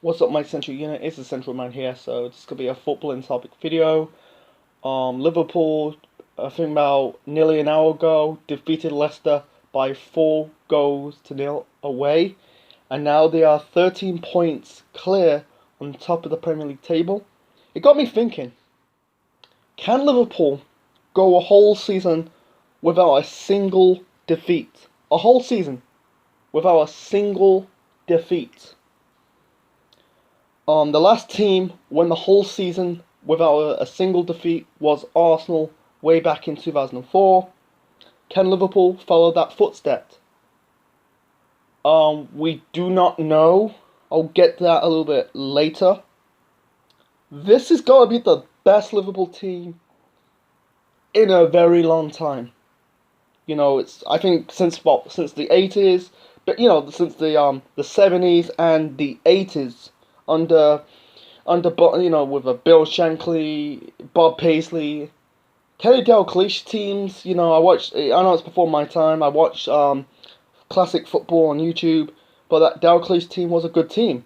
What's up, my central unit? It's the central man here, so this could be a footballing topic video. Liverpool, I think about nearly an hour ago, defeated Leicester by 4 goals to 0 away, and now they are 13 points clear on top of the Premier League table. It got me thinking: can Liverpool go a whole season without a single defeat? A whole season without a single defeat. The last team won the whole season without a single defeat was Arsenal way back in 2004. Can Liverpool follow that footstep? We do not know. I'll get to that a little bit later. This has got to be the best Liverpool team in a very long time. It's I think since the 80s, but since the 70s and the 80s under with a Bill Shankly, Bob Paisley, Kenny Dalglish teams. I watched. I know it's before my time. I watched classic football on YouTube, but that Dalglish team was a good team.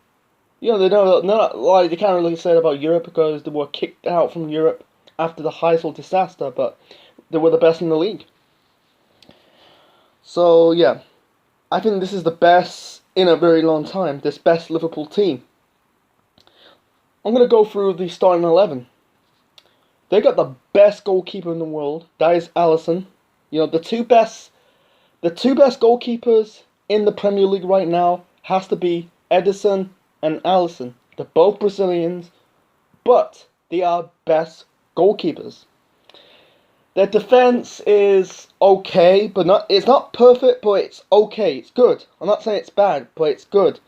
They can't really say it about Europe because they were kicked out from Europe after the Heysel disaster, but they were the best in the league. So yeah, I think this is the best in a very long time. This best Liverpool team. I'm going to go through the starting 11. They got the best goalkeeper in the world. That is Alisson. The two best goalkeepers in the Premier League right now has to be Ederson and Alisson. They're both Brazilians, but they are best goalkeepers. Their defense is okay, but it's not perfect, but it's okay. It's good. I'm not saying it's bad, but it's good.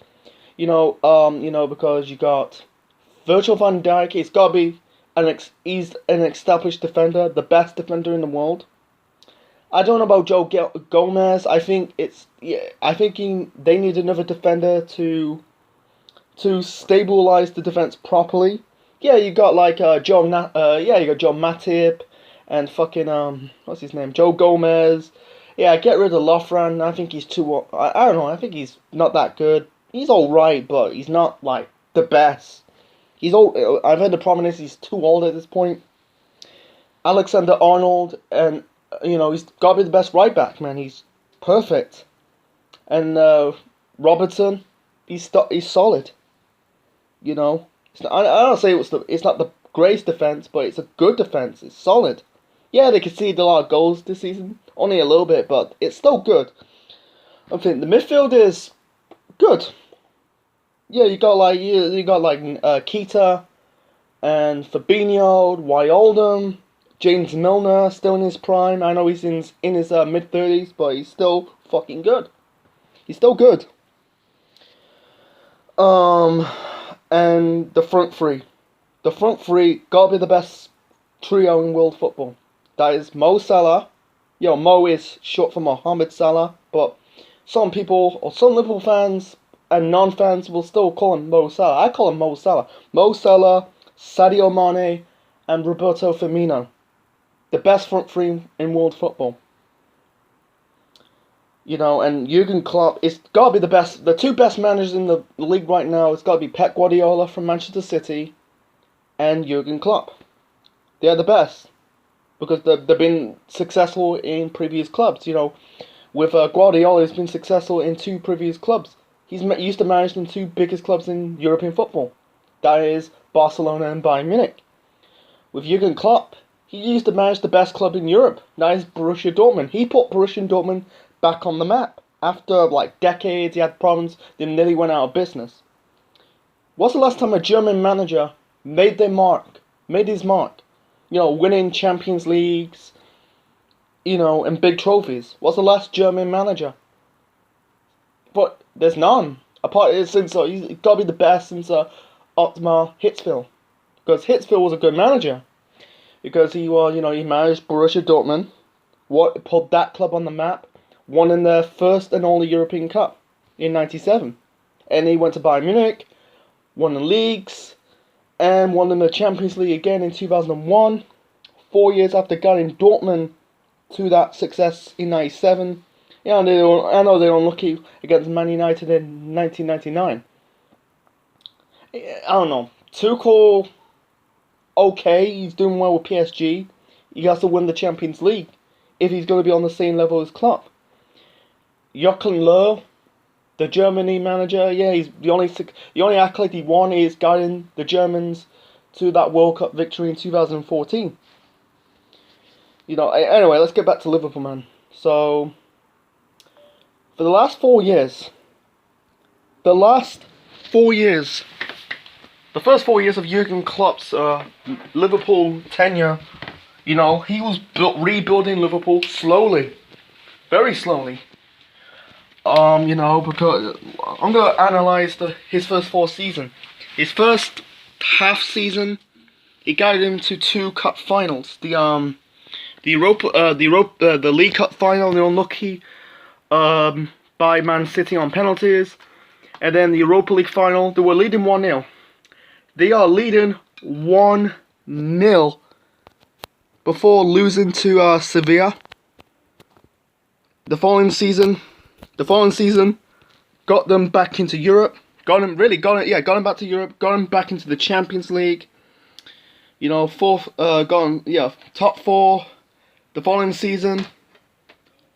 Because you got Virgil van Dijk. He's got to be he's an established defender, the best defender in the world. I don't know about Joe Gomez. I think they need another defender to stabilize the defense properly. Yeah, you got like you got Joe Matip and fucking what's his name, Joe Gomez. Yeah, get rid of Lofran. I think he's too. I don't know. I think he's not that good. He's all right, but he's not like the best. He's old. I've heard the problem is he's too old at this point. Alexander-Arnold, and he's got to be the best right back, man. He's perfect. And Robertson, he's solid. I don't say it's not the greatest defense, but it's a good defense. It's solid. Yeah, they conceded a lot of goals this season, only a little bit, but it's still good. I think the midfield is good. Yeah, you got like Keita and Fabinho, Wijnaldum, James Milner still in his prime. I know he's in his mid-30s, but he's still fucking good. He's still good. And the front three. The front three gotta be the best trio in world football. That is Mo Salah. Mo is short for Mohamed Salah, but some people or some Liverpool fans and non-fans will still call him Mo Salah. I call him Mo Salah. Mo Salah, Sadio Mane, and Roberto Firmino. The best front three in world football. And Jurgen Klopp, it's got to be the best. The two best managers in the league right now, it's got to be Pep Guardiola from Manchester City and Jurgen Klopp. They are the best because they've been successful in previous clubs. With Guardiola, he's been successful in 2 previous clubs. He's used to manage the 2 biggest clubs in European football. That is Barcelona and Bayern Munich. With Jurgen Klopp, he used to manage the best club in Europe. That is Borussia Dortmund. He put Borussia Dortmund back on the map. After decades, he had problems. They nearly went out of business. What's the last time a German manager made his mark? Winning Champions Leagues, and big trophies. What's the last German manager? But there's none. Since he's got to be the best since Otmar Hitzfeld, because Hitzfeld was a good manager, because he managed Borussia Dortmund, put that club on the map, won in their first and only European Cup in '97, and he went to Bayern Munich, won the leagues, and won in the Champions League again in 2001. 4 years after getting Dortmund to that success in '97. I know they were unlucky against Man United in 1999. I don't know. Tuchel, okay, he's doing well with PSG. He has to win the Champions League if he's going to be on the same level as Klopp. Joachim Löw, the Germany manager, yeah, he's the only accolade he won is guiding the Germans to that World Cup victory in 2014. Anyway, let's get back to Liverpool, man. So, for the last 4 years, the first 4 years of Jurgen Klopp's Liverpool tenure, he was rebuilding Liverpool slowly, very slowly. Because I'm gonna analyze his first 4 seasons. His first half season, he guided him to 2 cup finals. The League Cup final, they were unlucky by Man City on penalties, and then the Europa League final, they were leading 1-0. They are leading 1-0 before losing to Sevilla. The following season, got them back into Europe. Got them back to Europe. Got them back into the Champions League. Top 4. The following season,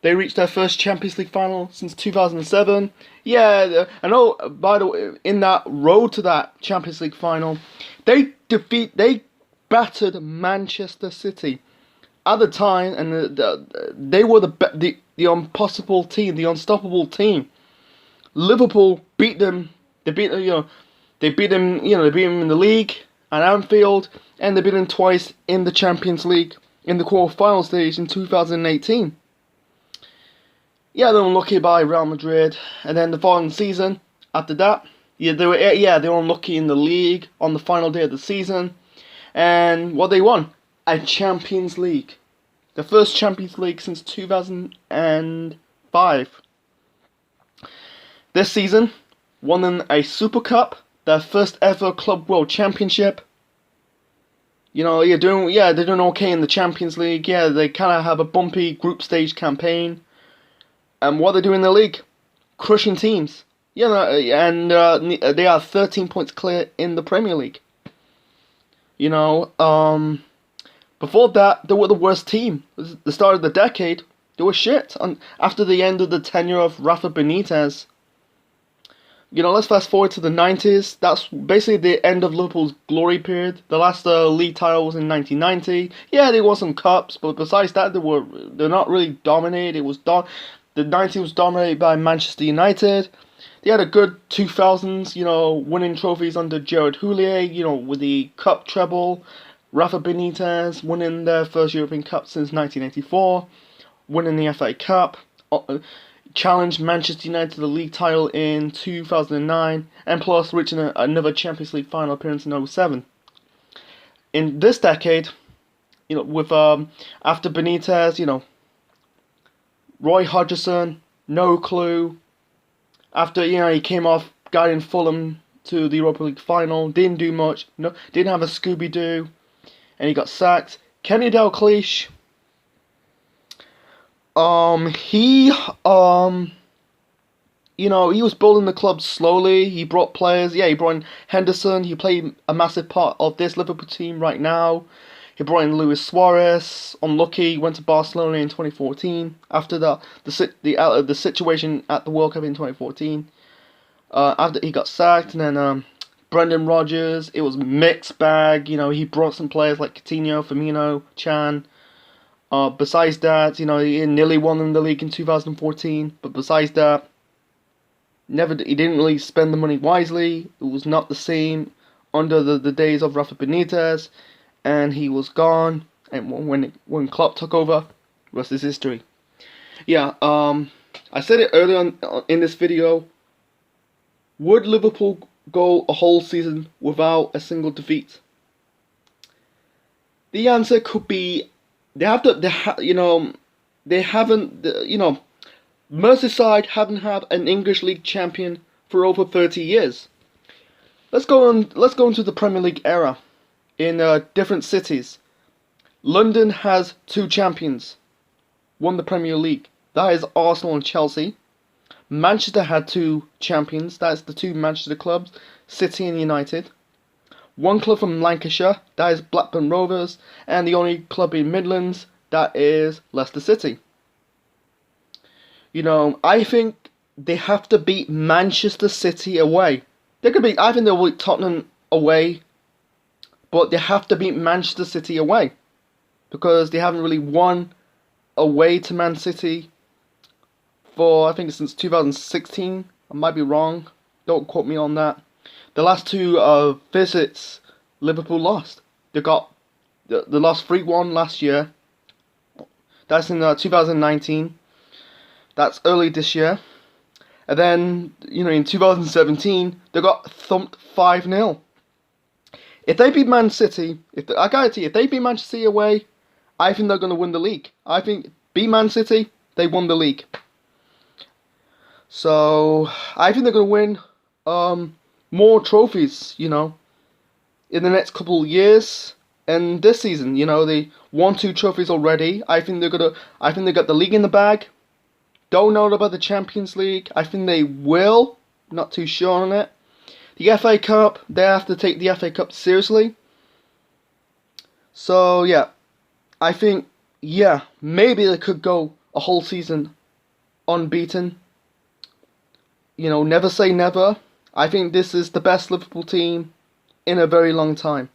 they reached their first Champions League final since 2007. Yeah, I know. By the way, in that road to that Champions League final, they battered Manchester City at the time, and they were the impossible team, the unstoppable team. Liverpool beat them. They beat them. They beat them in the league at Anfield, and they beat them twice in the Champions League in the quarter-final stage in 2018. Yeah, they were unlucky by Real Madrid, and then the following season after that, they were unlucky in the league on the final day of the season, and what they won, a Champions League, the first Champions League since 2005. This season, won them a Super Cup, their first ever Club World Championship. They're doing okay in the Champions League. Yeah, they kind of have a bumpy group stage campaign. And what they do in the league, crushing teams. And they are 13 points clear in the Premier League. Before that, they were the worst team. At the start of the decade, they were shit. And after the end of the tenure of Rafa Benitez, let's fast forward to the 90s. That's basically the end of Liverpool's glory period. The last league title was in 1990. Yeah, they won some cups, but besides that, they're not really dominated. The 90s was dominated by Manchester United. They had a good 2000s, winning trophies under Gerard Houllier, with the cup treble. Rafa Benitez winning their first European Cup since 1984, winning the FA Cup. Challenged Manchester United to the league title in 2009, and plus reaching another Champions League final appearance in 2007. In this decade, with after Benitez, Roy Hodgson, no clue. After he came off guiding Fulham to the Europa League final, didn't do much. No, didn't have a Scooby-Doo, and he got sacked. Kenny Dalglish. He was building the club slowly. He brought players. Yeah, he brought in Henderson. He played a massive part of this Liverpool team right now. He brought in Luis Suarez. Unlucky, went to Barcelona in 2014 after the situation at the World Cup in 2014. After he got sacked, and then Brendan Rodgers. It was mixed bag. He brought some players like Coutinho, Firmino, Chan. Besides that, he nearly won them the league in 2014. But besides that, he didn't really spend the money wisely. It was not the same under the days of Rafa Benitez, and he was gone. And when Klopp took over, the rest is history. Yeah, I said it earlier in this video. Would Liverpool go a whole season without a single defeat? The answer could be. Merseyside haven't had an English League champion for over 30 years. Let's go into the Premier League era in different cities. London has 2 champions, won the Premier League. That is Arsenal and Chelsea. Manchester had 2 champions. That's the 2 Manchester clubs, City and United. One club from Lancashire, that is Blackburn Rovers, and the only club in Midlands, that is Leicester City. I think they have to beat Manchester City away. They could beat, I think they'll beat Tottenham away, but they have to beat Manchester City away because they haven't really won away to Man City for, I think, since 2016. I might be wrong. Don't quote me on that. The last two visits, Liverpool lost. They lost 3-1 last year. That's in 2019. That's early this year. And then, in 2017, they got thumped 5-0. If they beat Man City, I guarantee if they beat Manchester City away, I think they're going to win the league. I think beat Man City, they won the league. So I think they're going to win more trophies, in the next couple of years. And this season, they won 2 trophies already. I think they got the league in the bag. Don't know about the Champions League. I think they will. Not too sure on it. The FA Cup, they have to take the FA Cup seriously. So, yeah. I think, maybe they could go a whole season unbeaten. Never say never. I think this is the best Liverpool team in a very long time.